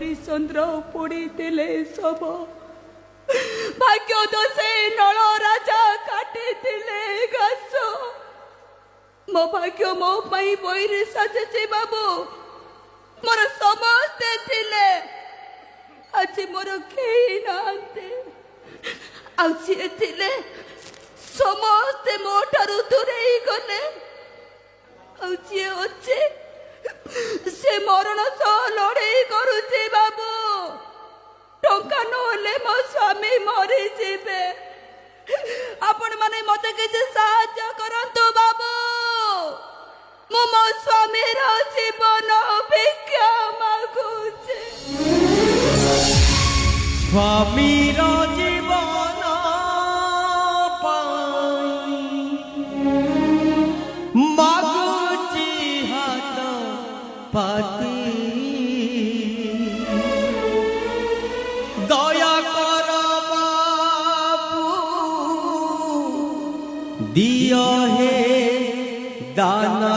हरिश्चंद्र पोड़ी दिले सब भाग्य दोषे नल राजा काटी दिले घास मो भाग्य मो पाई बहिरे साजे बाबू मोर समस्ते थिले आज मोर केही नांते आउछे थिले समस्ते मो ठारू दूरेई गले आउछे अच्छे से मरण सह लड़ाई करुचे बाबू टंका नहले मो स्वामी मरी जीवे आपण माने मते किछि साहाय्य करंतु बाबू मो मो स्वामी रो जीवन भिक्षा मागुचे स्वामी रो जीवन पाई मागुची हाथ पाती दया कर बाबू दियो हे दाना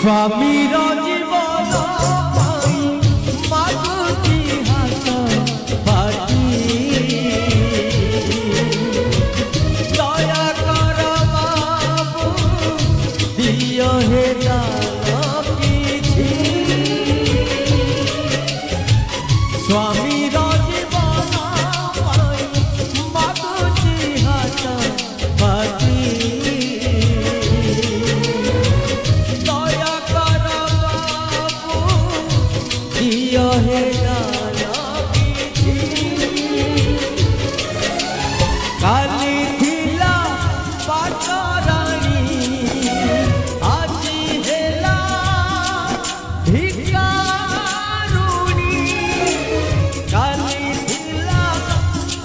स्वामी जीवन पाई मागुची हाथ पाती दया कर बाबू दियो हे दान किछि स्वामी जीवन पाई मागुची हाथ पाती काली थिला पाटराणी आजी हेला भिकारुणी काली थिला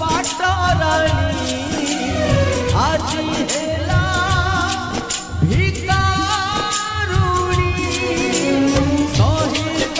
पाटराणी आजी हेला भिकारुणी सहित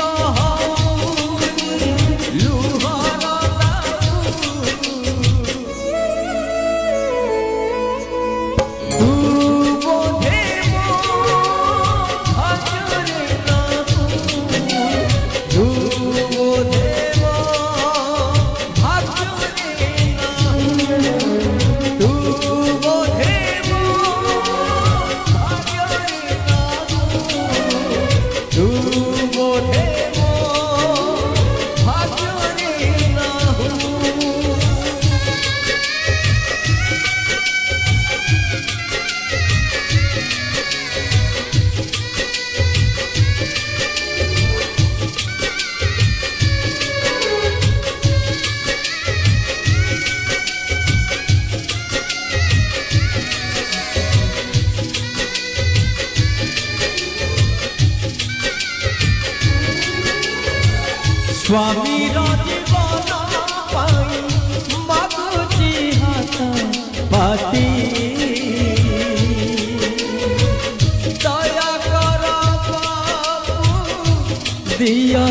स्वामी जीवन पाई मागुची हाथ पाती दया कर बाबू दियो